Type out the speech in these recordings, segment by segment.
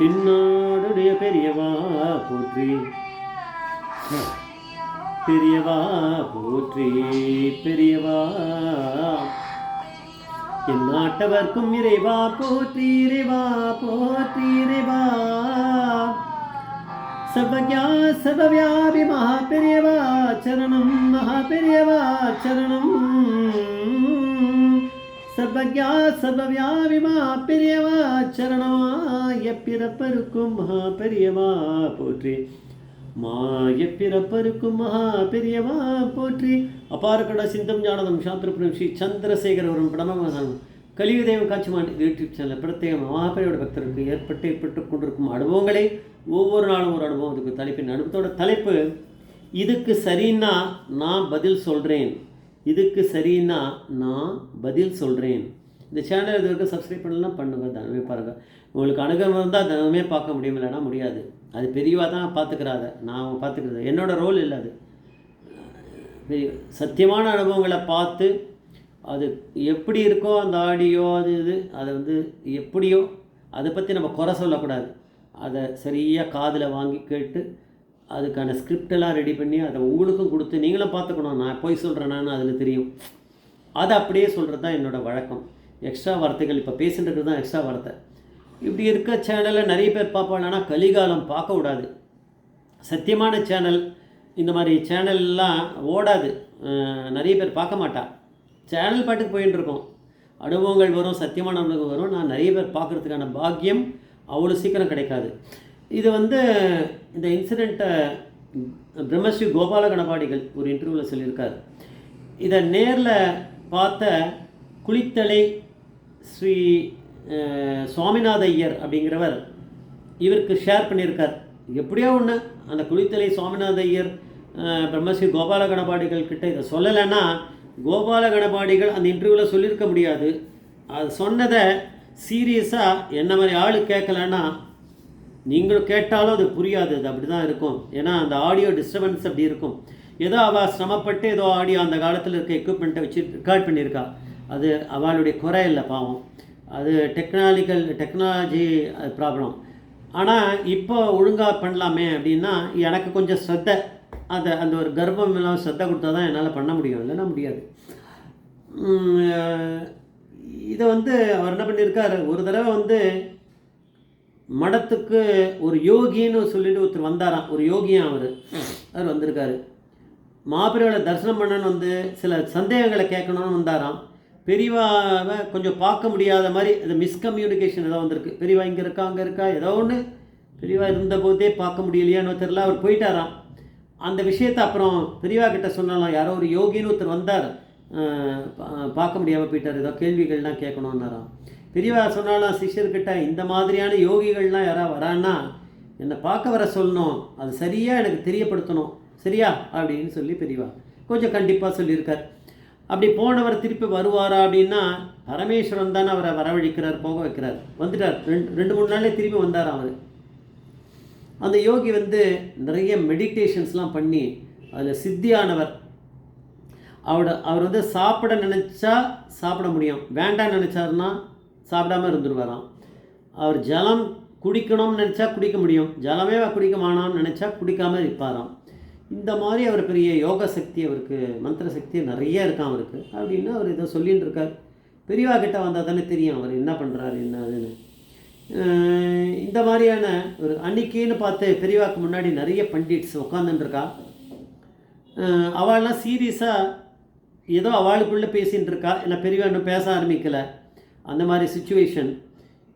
தென்னாடுடைய பெரியவா போற்றி, பெரியவா போற்றி, பெரியவா என் நாட்டவர்க்கும் இறைவா போற்றி, இறைவா போற்றி, இறைவா சர்வஜா சர்வவியாபி மகா பெரியவா சரணம், மகா பெரியவா சரணம். சர்வஜா சர்வவியாபி மகா பெரியவா சரணம். எப்பிறப்பருக்கும் மகா பெரியவா போற்றி, மாயப்பிறப்பருக்கும் மகா பெரியவா போற்றி. அபாரகட சிந்தம் ஞானதம் சாந்திரபுரம் ஸ்ரீ சந்திரசேகரவரும் படமம் கலியுதேவம் காட்சிமான் யூடியூப் சேனல் பிரத்யேகம் மகாபெரியோட பக்தருக்கு ஏற்பட்டு கொண்டிருக்கும் அனுபவங்களை ஒவ்வொரு நாளும் ஒரு அனுபவம். இதுக்கு தலைப்பின் அனுபவத்தோட தலைப்பு இதுக்கு சரின்னா நான் பதில் சொல்கிறேன், இதுக்கு சரின்னா நான் பதில் சொல்கிறேன். இந்த சேனல் இது வரைக்கும் சப்ஸ்கிரைப் பண்ணலாம், பண்ணுங்கள், தினமே பாருங்கள். உங்களுக்கு அனுகூலம் இருந்தால் தினமே பார்க்க முடியும், இல்லைனா முடியாது. அது பெரியவா தான் பார்த்துக்கிறாத, நான் பார்த்துக்கிறது என்னோடய ரோல் இல்லை. அது பெரிய சத்தியமான அனுபவங்களை பார்த்து அது எப்படி இருக்கோ அந்த ஆடியோ அது அதை வந்து எப்படியோ அதை பற்றி நம்ம குறை சொல்லக்கூடாது. அதை சரியாக காதில் வாங்கி கேட்டு அதுக்கான ஸ்கிரிப்டெல்லாம் ரெடி பண்ணி அதை உங்களுக்கும் கொடுத்து நீங்களும் பார்த்துக்கணும். நான் போய் சொல்கிறேன்னு அதில் தெரியும். அதை அப்படியே சொல்கிறது தான் என்னோடய வழக்கம். எக்ஸ்ட்ரா வார்த்தைகள் இப்போ பேசுகிறது தான் எக்ஸ்ட்ரா வார்த்தை. இப்படி இருக்க சேனலில் நிறைய பேர் பார்ப்பாங்க, ஆனால் கலிகாலம் பார்க்க விடாது. சத்தியமான சேனல் இந்த மாதிரி சேனல்லாம் ஓடாது, நிறைய பேர் பார்க்க மாட்டா. சேனல் பாட்டுக்கு போயின்னு இருக்கோம், அனுபவங்கள் வரும், சத்தியமான அனுபவம் வரும். நான் நிறைய பேர் பார்க்குறதுக்கான பாக்கியம் அவ்வளோ சீக்கிரம் கிடைக்காது. இது வந்து இந்த இன்சிடெண்ட்டை பிரம்மஸ்ரீ கோபால கணபாடிகள் ஒரு இன்டர்வியூவில் சொல்லியிருக்கார். இதை நேரில் பார்த்த குளித்தலை ஸ்ரீ சுவாமிநாத ஐயர் அப்படிங்கிறவர் இவருக்கு ஷேர் பண்ணியிருக்கார். எப்படியோ ஒன்று அந்த குளித்தலை சுவாமிநாத ஐயர் பிரம்மஸ்ரீ கோபால கணபாடிகள் கிட்ட இதை சொல்லலைன்னா கோபால கணபாடிகள் அந்த இன்டர்வியூவில் சொல்லியிருக்க முடியாது. அது சொன்னதை சீரியஸாக என்ன மாதிரி ஆள் கேட்கலன்னா நீங்களும் கேட்டாலும் அது புரியாது. அது அப்படி தான் இருக்கும். ஏன்னா அந்த ஆடியோ டிஸ்டர்பன்ஸ் அப்படி இருக்கும். ஏதோ அவள் சிரமப்பட்டு ஏதோ ஆடியோ அந்த காலத்தில் இருக்க எக்யூப்மெண்ட்டை வச்சு ரெக்கார்ட் பண்ணியிருக்கா. அது அவளுடைய குறை இல்லை, பாவம். அது டெக்னாலஜி ப்ராப்ளம். ஆனால் இப்போ ஒழுங்காக பண்ணலாமே அப்படின்னா எனக்கு கொஞ்சம் ஸ்ரத்தை, அந்த ஒரு கர்ப்பம் இல்லாமல் ஸ்ரத்தை கொடுத்தா தான் என்னால் பண்ண முடியும், இல்லைன்னா முடியாது. இதை வந்து அவர் என்ன பண்ணியிருக்கார், ஒரு தடவை வந்து மடத்துக்கு ஒரு யோகின்னு சொல்லிட்டு ஒருத்தர் வந்தாராம். ஒரு யோகியாக அவர் வந்திருக்காரு. மாபெரியோட தரிசனம் பண்ணணுன்னு வந்து சில சந்தேகங்களை கேட்கணும்னு வந்தாராம். பெரியவாவை கொஞ்சம் பார்க்க முடியாத மாதிரி அது மிஸ்கம்யூனிகேஷன் ஏதோ வந்திருக்கு. பெரியவா இங்கே இருக்கா அங்கே இருக்கா ஏதோ ஒன்று, பெரியவா இருந்தபோதே பார்க்க முடியலையான்னு தெரியல. அவர் போயிட்டாராம். அந்த விஷயத்தை அப்புறம் பெரியவா கிட்ட சொன்னாலாம். யாரோ ஒரு யோகின்னு ஒருத்தர் வந்தார், பார்க்க முடியாமல் போயிட்டார், ஏதோ கேள்விகள்லாம் கேட்கணுன்னாராம். பெரியவா சொன்னாலாம் சிஷ்யர்கிட்ட, இந்த மாதிரியான யோகிகள்லாம் யாராவது வரான்னா என்னை பார்க்க வர சொல்லணும், அது சரியாக எனக்கு தெரியப்படுத்தணும், சரியா அப்படின்னு சொல்லி பெரியவா கொஞ்சம் கண்டிப்பாக சொல்லியிருக்கார். அப்படி போனவர் திருப்பி வருவாரா அப்படின்னா பரமேஸ்வரன் தானே அவரை வரவழைக்கிறார், போக வைக்கிறார். வந்துட்டார். 2-3 நாளே திரும்பி வந்தார் அவர். அந்த யோகி வந்து நிறைய மெடிடேஷன்ஸ்லாம் பண்ணி அதில் சித்தியானவர். அவர் வந்து சாப்பிட நினச்சா சாப்பிட முடியும், வேண்டாம் நினச்சாருன்னா சாப்பிடாமல் இருந்துருவாராம். அவர் ஜலம் குடிக்கணும்னு நினச்சா குடிக்க முடியும், ஜலமே குடிக்க வேணாம்னு நினச்சா குடிக்காமல் இருப்பாராம். இந்த மாதிரி அவர் பெரிய யோக சக்தி, அவருக்கு மந்திர சக்தி நிறைய இருக்கான் அவருக்கு அப்படின்னு அவர் இதை சொல்லின்னு இருக்கார். பெரியவா கிட்ட வந்தால் தானே தெரியும் அவர் என்ன பண்ணுறாரு என்ன அதுன்னு. இந்த மாதிரியான ஒரு அன்னைக்குன்னு பார்த்து பெரியவாக்கு முன்னாடி நிறைய பண்டிட்ஸ் உட்காந்துட்டுருக்கா. அவள்லாம் சீரியஸாக ஏதோ அவளுக்குள்ளே பேசிகிட்டு இருக்கா, இல்லை பெரியவா இன்னும் பேச ஆரம்பிக்கலை. அந்த மாதிரி சுச்சுவேஷன்.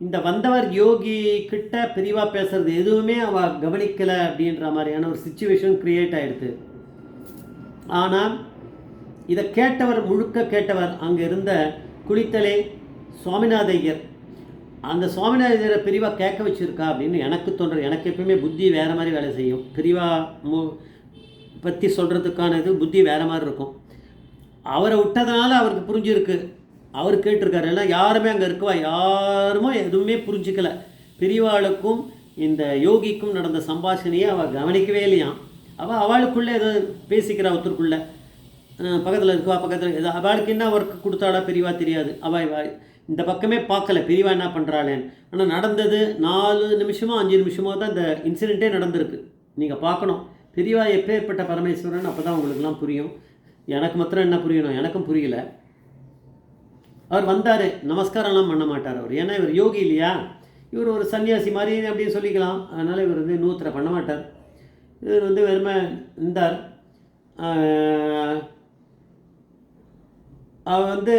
இந்த வந்தவர் யோகி கிட்ட பெரியவா பேசுகிறது எதுவுமே அவள் கவனிக்கலை அப்படின்ற மாதிரியான ஒரு சுச்சுவேஷன் க்ரியேட் ஆகிடுது. ஆனால் இதை கேட்டவர், முழுக்க கேட்டவர் அங்கே இருந்த குளித்தலை சுவாமிநாத ஐயர். அந்த சுவாமிநாத ஐயரை பெரியவா கேட்க வச்சுருக்கா அப்படின்னு எனக்கு தோன்றுறது. எனக்கு எப்பவுமே புத்தி வேறு மாதிரி வேலை செய்யும். பெரியவா பற்றி சொல்கிறதுக்கான இது புத்தி வேறு மாதிரி இருக்கும். அவரை விட்டதுனால அவருக்கு புரிஞ்சிருக்கு, அவர் கேட்டிருக்காரு. எல்லாம் யாருமே அங்கே இருக்குவா யாருமே எதுவுமே புரிஞ்சிக்கலை. பெரியவாளுக்கும் இந்த யோகிக்கும் நடந்த சம்பாஷணையை அவள் கவனிக்கவே இல்லையாம். அவளுக்குள்ளே ஏதோ பேசிக்கிறா, ஒருத்தருக்குள்ளே பக்கத்தில் இருக்குவா, பக்கத்தில் ஏதோ அவளுக்கு என்ன ஒர்க் கொடுத்தாளா பெரியவா தெரியாது. அவள் இந்த பக்கமே பார்க்கல பெரியவா என்ன பண்ணுறாளேன்னு. ஆனால் நடந்தது 4 நிமிஷமோ 5 நிமிஷமோ தான் இந்த இன்சிடெண்ட்டே நடந்திருக்கு. நீங்கள் பார்க்கணும் பெரியவா எப்பேற்பட்ட பரமேஸ்வரன். அப்போ தான் உங்களுக்குலாம் புரியும். எனக்கு மாத்திரம் என்ன புரியணும், எனக்கும் புரியல. அவர் வந்தார், நமஸ்காரம்லாம் பண்ண மாட்டார் அவர். ஏன்னா இவர் யோகி இல்லையா, இவர் ஒரு சன்னியாசி மாதிரி அப்படின்னு சொல்லிக்கலாம். அதனால் இவர் வந்து நூத்திர பண்ண மாட்டார். இவர் வந்து வெறுமை இருந்தார். அவர் வந்து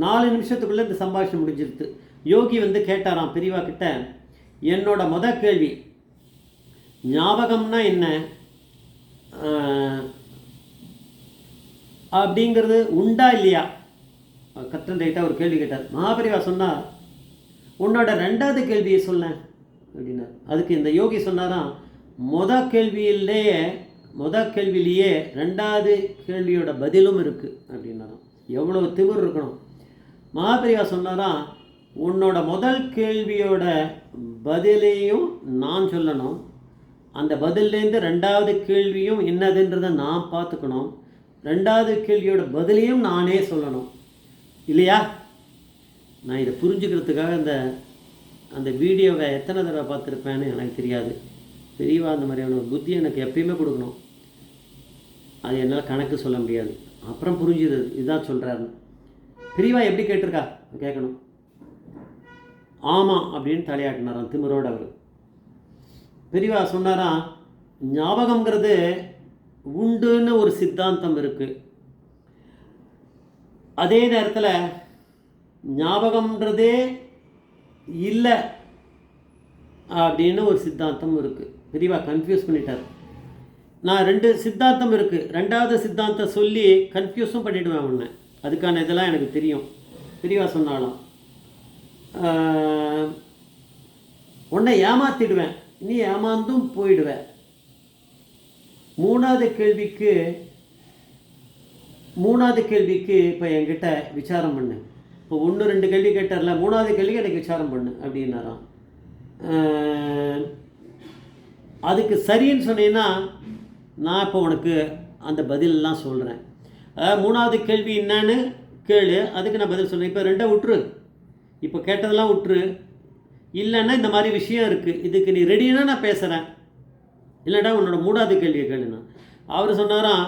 4 நிமிஷத்துக்குள்ளே இந்த சம்பாஷணம் முடிஞ்சிருது. யோகி வந்து கேட்டாராம் பெரியவா கிட்ட, என்னோட கேள்வி ஞாபகம்னா என்ன அப்படிங்கிறது உண்டா இல்லையா கத்தன் ரைட்டாக ஒரு கேள்வி கேட்டார். மகாபெரிவா சொன்னார், உன்னோட 2வது கேள்வியை சொல்ல அப்படின்னார். அதுக்கு இந்த யோகி சொன்னாராம், கேள்வியிலேயே 2வது கேள்வியோட பதிலும் இருக்குது அப்படின்னாராம். எவ்வளோ திமிர் இருக்கணும். மகாபெரிவா சொன்னாராம், உன்னோட கேள்வியோட பதிலையும் நான் சொல்லணும், அந்த பதிலேருந்து 2வது கேள்வியும் என்னதுன்றதை நான் பார்த்துக்கணும், 2வது கேள்வியோட பதிலையும் நானே சொல்லணும் இல்லையா. நான் இதை புரிஞ்சுக்கிறதுக்காக அந்த வீடியோவை எத்தனை தடவை பார்த்துருப்பேன்னு எனக்கு தெரியாது. பெரியவா அந்த மாதிரியான ஒரு புத்தி எனக்கு எப்பயுமே கொடுக்கணும். அது என்னால் கணக்கு சொல்ல முடியாது. அப்புறம் புரிஞ்சுது இதுதான் சொல்கிறாரு. பெரியவா எப்படி கேட்டிருக்கா கேட்கணும். ஆமாம் அப்படின்னு தலையாட்டினாராம் திமிரோடு அவர். பெரியவா சொன்னாராம், ஞாபகங்கிறது உண்டுன்னு ஒரு சித்தாந்தம் இருக்குது, அதே நேரத்தில் ஞாபகம்ன்றதே இல்லை அப்படின்னு ஒரு சித்தாந்தம் இருக்குது. பெரியவா கன்ஃபியூஸ் பண்ணிட்டார். நான் 2 சித்தாந்தம் இருக்குது, 2வது சித்தாந்தம் சொல்லி கன்ஃபியூஸும் பண்ணிவிடுவேன் உன்னை. அதுக்கான இதெல்லாம் எனக்கு தெரியும். பெரியவா சொன்னாலும் உன்னை ஏமாற்றிடுவேன், நீ ஏமாந்தும் போயிடுவேன். 3வது கேள்விக்கு இப்போ என்கிட்ட விசாரம் பண்ணு. இப்போ 1 2 கேள்வி கேட்டார்ல, 3வது கேள்விக்கு எனக்கு விசாரம் பண்ணு அப்படின்னாராம். அதுக்கு சரின்னு சொன்னீங்கன்னா நான் இப்போ உனக்கு அந்த பதிலெலாம் சொல்கிறேன். 3வது கேள்வி என்னன்னு கேளு, அதுக்கு நான் பதில் சொல்கிறேன். இப்போ 2 விட்டுரு, இப்போ கேட்டதெல்லாம் விட்டுரு. இல்லைன்னா இந்த மாதிரி விஷயம் இருக்குது, இதுக்கு நீ ரெடினா நான் பேசுகிறேன், இல்லைடா உன்னோட 3வது கேள்வியை கேளுண்ணா. அவர் சொன்னாராம்,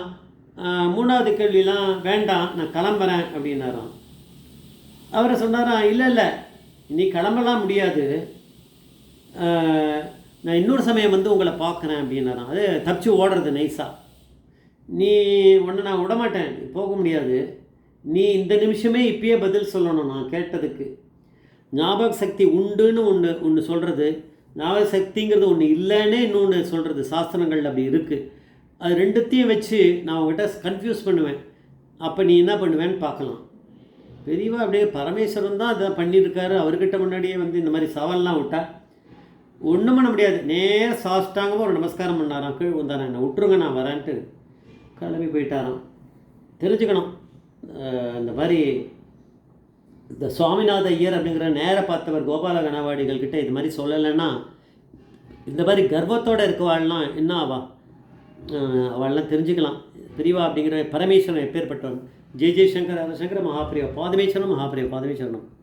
3வது கேள்வியெலாம் வேண்டாம், நான் கிளம்புறேன் அப்படின்னாராம். அவர் சொன்னாராம், இல்லை நீ கிளம்பலாம் முடியாது, நான் இன்னொரு சமயம் வந்து உங்களை பார்க்குறேன் அப்படின்னாராம். அது தப்பிச்சு ஓடுறது நைஸாக. நீ உன்னை நான் விடமாட்டேன், போக முடியாது, நீ இந்த நிமிஷமே இப்பயே பதில் சொல்லணும் நான் கேட்டதுக்கு. ஞாபக சக்தி உண்டுன்னு ஒன்று சொல்கிறது, ஞாபக சக்திங்கிறது ஒன்று இல்லைன்னே இன்னொன்று சொல்கிறது. சாஸ்திரங்கள் அப்படி இருக்குது. அது 2த்தையும் வச்சு நான் உங்கள்கிட்ட கன்ஃபியூஸ் பண்ணுவேன். அப்போ நீ என்ன பண்ணுவேன்னு பார்க்கலாம். பெரியவா அப்படியே பரமேஸ்வரன் தான் அதை பண்ணியிருக்காரு. அவர்கிட்ட முன்னாடியே வந்து இந்த மாதிரி சவால்லாம் விட்டா ஒன்றும் பண்ண முடியாது. நேராக சாஸ்டாங்கமாக ஒரு நமஸ்காரம் பண்ணாராம், கீழ் வந்தாரான், என்னை விட்டுருங்க நான் வரேன்ட்டு கிளம்பி போயிட்டாராம். தெரிஞ்சுக்கணும், இந்த மாதிரி இந்த சுவாமிநாத ஐயர் அப்படிங்கிற நேர பார்த்தவர் கோபால கணவாடிகள் கிட்ட இது மாதிரி சொல்லலைன்னா இந்த மாதிரி கர்வத்தோடு இருக்கவாள்லாம் என்ன ஆவா, அவள்லாம் தெரிஞ்சுக்கலாம். பெரியவா அப்படிங்கிற பரமேஸ்வரன் எப்பேற்பட்டவன். ஜெய் ஜெய் சங்கர சங்கர மகாபிரியா பாதமேஸ்வரன் மகாபிரியா பாதமேஸ்வரனம்.